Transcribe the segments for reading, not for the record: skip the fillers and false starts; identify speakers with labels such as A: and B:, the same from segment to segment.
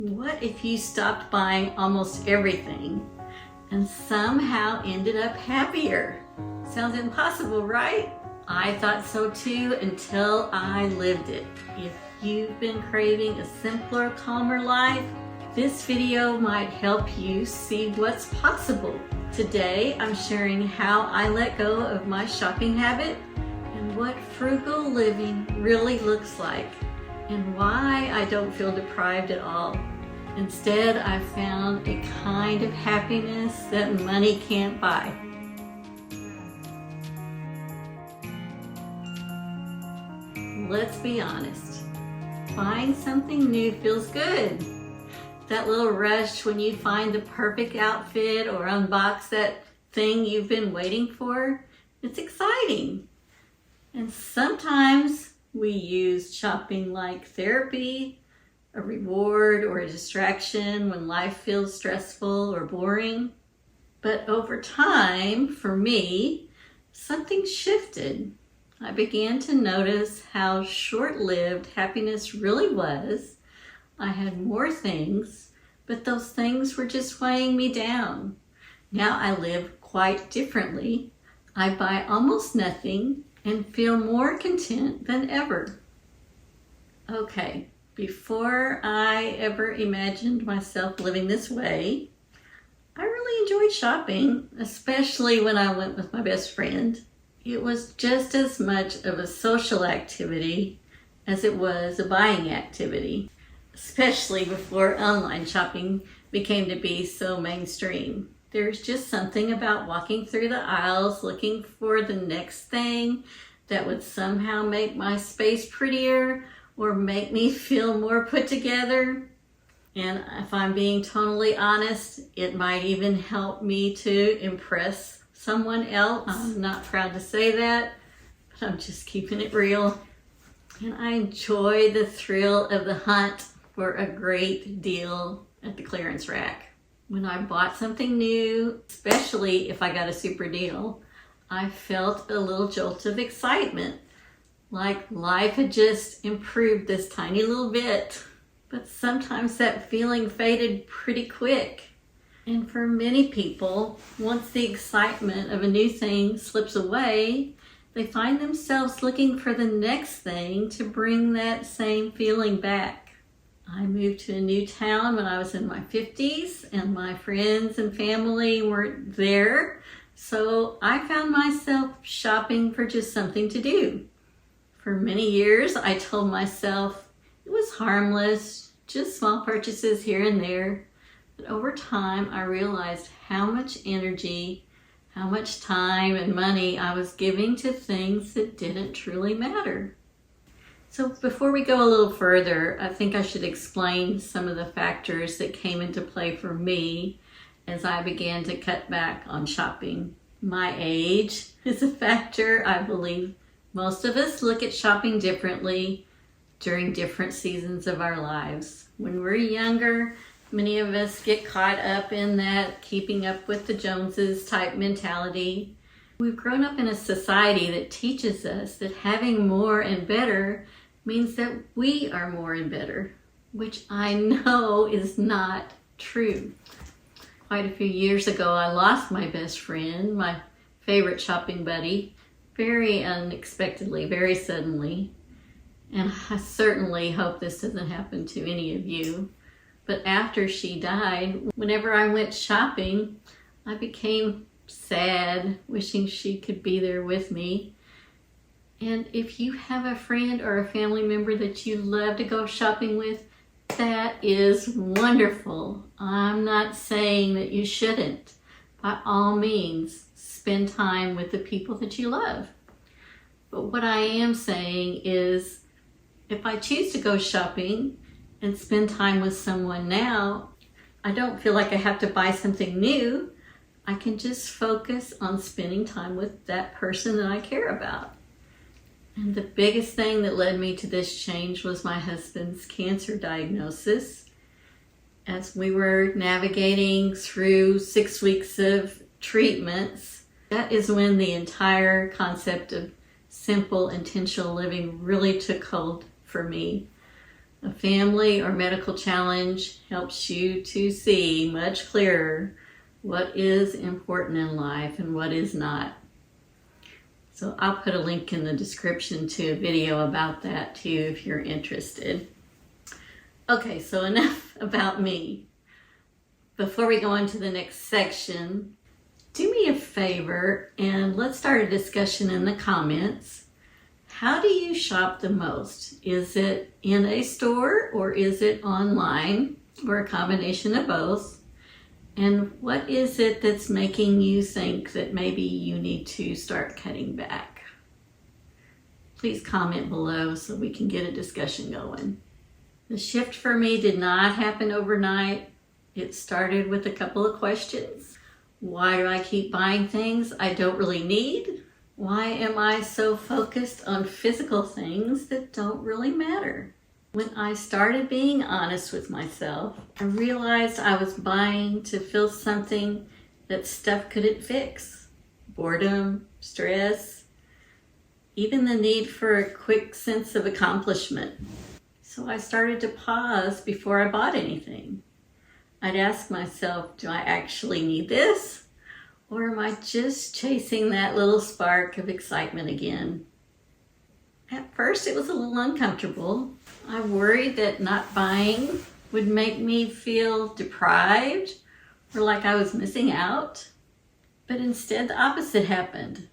A: What if you stopped buying almost everything and somehow ended up happier? Sounds impossible, right? I thought so too until I lived it. If you've been craving a simpler, calmer life, this video might help you see what's possible. Today, I'm sharing how I let go of my shopping habit and what frugal living really looks like, and why I don't feel deprived at all. Instead, I found a kind of happiness that money can't buy. Let's be honest, buying something new feels good. That little rush when you find the perfect outfit or unbox that thing you've been waiting for, it's exciting. And sometimes we use shopping like therapy, a reward or a distraction when life feels stressful or boring. But over time, for me, something shifted. I began to notice how short-lived happiness really was. I had more things, but those things were just weighing me down. Now I live quite differently. I buy almost nothing and feel more content than ever. Okay, before I ever imagined myself living this way, I really enjoyed shopping, especially when I went with my best friend. It was just as much of a social activity as it was a buying activity, especially before online shopping became to be so mainstream. There's just something about walking through the aisles looking for the next thing that would somehow make my space prettier or make me feel more put together. And if I'm being totally honest, it might even help me to impress someone else. I'm not proud to say that, but I'm just keeping it real. And I enjoy the thrill of the hunt for a great deal at the clearance rack. When I bought something new, especially if I got a super deal, I felt a little jolt of excitement, like life had just improved this tiny little bit. But sometimes that feeling faded pretty quick. And for many people, once the excitement of a new thing slips away, they find themselves looking for the next thing to bring that same feeling back. I moved to a new town when I was in my 50s, and my friends and family weren't there, so I found myself shopping for just something to do. For many years, I told myself it was harmless, just small purchases here and there. But over time, I realized how much energy, how much time and money I was giving to things that didn't truly matter. So before we go a little further, I think I should explain some of the factors that came into play for me as I began to cut back on shopping. My age is a factor. I believe most of us look at shopping differently during different seasons of our lives. When we're younger, many of us get caught up in that keeping up with the Joneses type mentality. We've grown up in a society that teaches us that having more and better means that we are more and better, which I know is not true. Quite a few years ago, I lost my best friend, my favorite shopping buddy, very unexpectedly, very suddenly. And I certainly hope this doesn't happen to any of you. But after she died, whenever I went shopping, I became sad, wishing she could be there with me. And if you have a friend or a family member that you love to go shopping with, that is wonderful. I'm not saying that you shouldn't. By all means, spend time with the people that you love. But what I am saying is, if I choose to go shopping and spend time with someone now, I don't feel like I have to buy something new. I can just focus on spending time with that person that I care about. And the biggest thing that led me to this change was my husband's cancer diagnosis. As we were navigating through 6 weeks of treatments, that is when the entire concept of simple, intentional living really took hold for me. A family or medical challenge helps you to see much clearer what is important in life and what is not. So I'll put a link in the description to a video about that too if you're interested. Okay, so enough about me. Before we go on to the next section, do me a favor and let's start a discussion in the comments. How do you shop the most? Is it in a store or is it online or a combination of both? And what is it that's making you think that maybe you need to start cutting back? Please comment below so we can get a discussion going. The shift for me did not happen overnight. It started with a couple of questions. Why do I keep buying things I don't really need? Why am I so focused on physical things that don't really matter? When I started being honest with myself, I realized I was buying to fill something that stuff couldn't fix. Boredom, stress, even the need for a quick sense of accomplishment. So I started to pause before I bought anything. I'd ask myself, do I actually need this? Or am I just chasing that little spark of excitement again? At first, it was a little uncomfortable. I worried that not buying would make me feel deprived or like I was missing out. But instead, the opposite happened.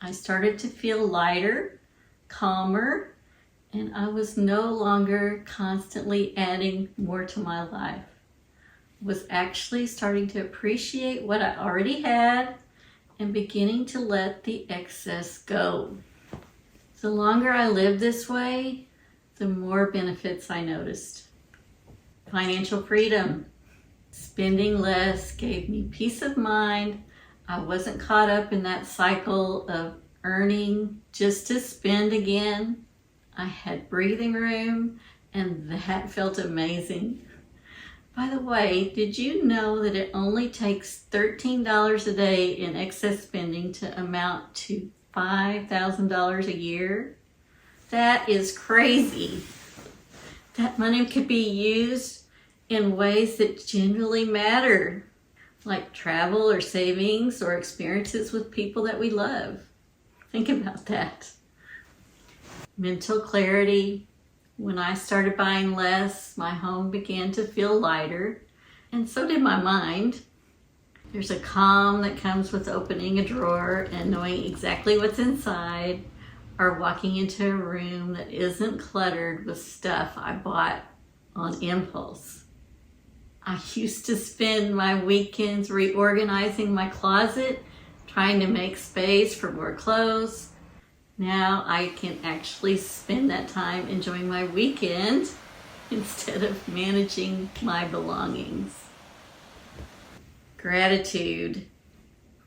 A: I started to feel lighter, calmer, and I was no longer constantly adding more to my life. I was actually starting to appreciate what I already had and beginning to let the excess go. The longer I lived this way, the more benefits I noticed. Financial freedom. Spending less gave me peace of mind. I wasn't caught up in that cycle of earning just to spend again. I had breathing room, and that felt amazing. By the way, did you know that it only takes $13 a day in excess spending to amount to $5,000 a year? That is crazy. That money could be used in ways that genuinely matter, like travel or savings or experiences with people that we love. Think about that. Mental clarity. When I started buying less, my home began to feel lighter, and so did my mind. There's a calm that comes with opening a drawer and knowing exactly what's inside, or walking into a room that isn't cluttered with stuff I bought on impulse. I used to spend my weekends reorganizing my closet, trying to make space for more clothes. Now I can actually spend that time enjoying my weekend instead of managing my belongings. Gratitude.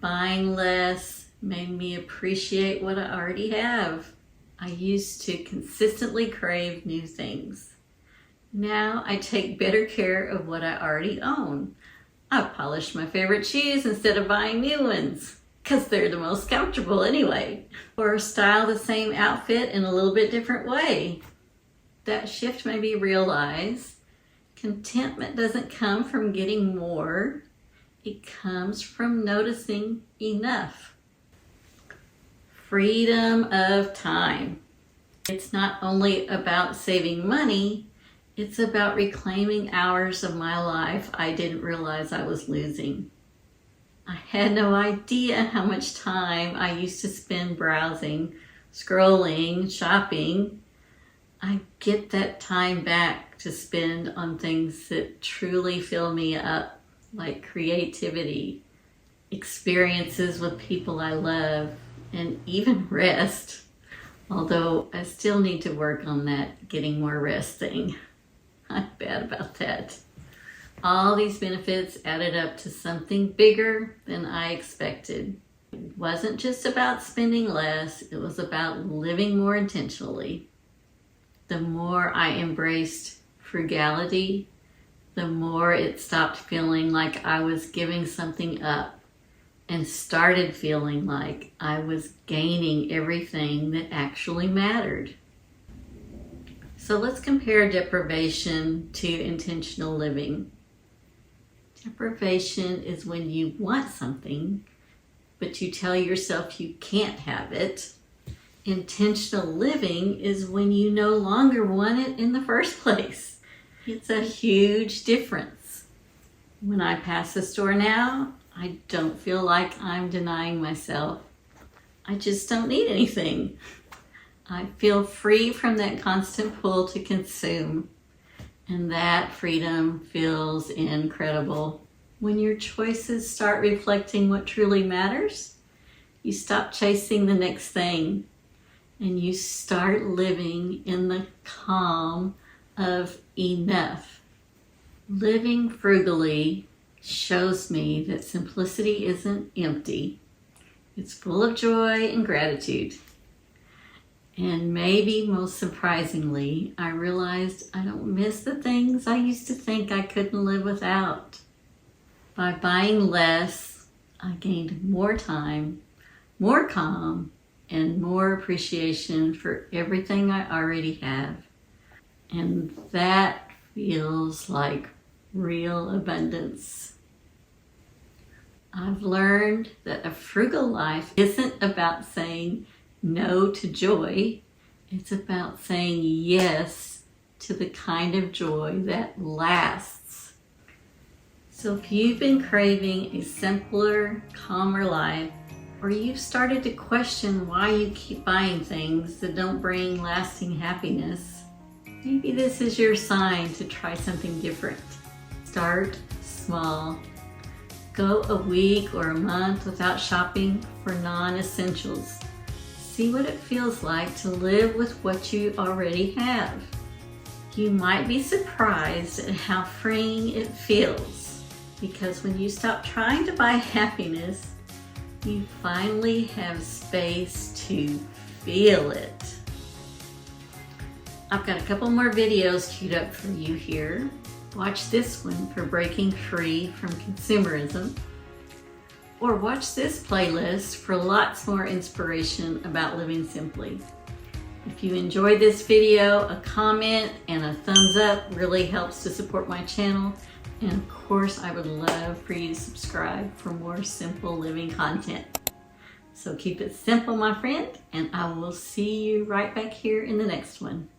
A: Buying less made me appreciate what I already have. I used to consistently crave new things. Now I take better care of what I already own. I polish my favorite shoes instead of buying new ones, because they're the most comfortable anyway. Or style the same outfit in a little bit different way. That shift made me realize contentment doesn't come from getting more. It comes from noticing enough. Freedom of time. It's not only about saving money, it's about reclaiming hours of my life I didn't realize I was losing. I had no idea how much time I used to spend browsing, scrolling, shopping. I get that time back to spend on things that truly fill me up, like creativity, experiences with people I love, and even rest. Although I still need to work on that getting more rest thing. I'm bad about that. All these benefits added up to something bigger than I expected. It wasn't just about spending less, it was about living more intentionally. The more I embraced frugality, the more it stopped feeling like I was giving something up and started feeling like I was gaining everything that actually mattered. So let's compare deprivation to intentional living. Deprivation is when you want something, but you tell yourself you can't have it. Intentional living is when you no longer want it in the first place. It's a huge difference. When I pass a store now, I don't feel like I'm denying myself. I just don't need anything. I feel free from that constant pull to consume, and that freedom feels incredible. When your choices start reflecting what truly matters, you stop chasing the next thing, and you start living in the calm of enough. Living frugally shows me that simplicity isn't empty. It's full of joy and gratitude. And maybe most surprisingly, I realized I don't miss the things I used to think I couldn't live without. By buying less, I gained more time, more calm, and more appreciation for everything I already have. And that feels like real abundance. I've learned that a frugal life isn't about saying no to joy. It's about saying yes to the kind of joy that lasts. So if you've been craving a simpler, calmer life, or you've started to question why you keep buying things that don't bring lasting happiness, maybe this is your sign to try something different. Start small. Go a week or a month without shopping for non-essentials. See what it feels like to live with what you already have. You might be surprised at how freeing it feels, because when you stop trying to buy happiness, you finally have space to feel it. I've got a couple more videos queued up for you here. Watch this one for breaking free from consumerism. Or watch this playlist for lots more inspiration about living simply. If you enjoyed this video, a comment and a thumbs up really helps to support my channel. And of course, I would love for you to subscribe for more simple living content. So keep it simple, my friend, and I will see you right back here in the next one.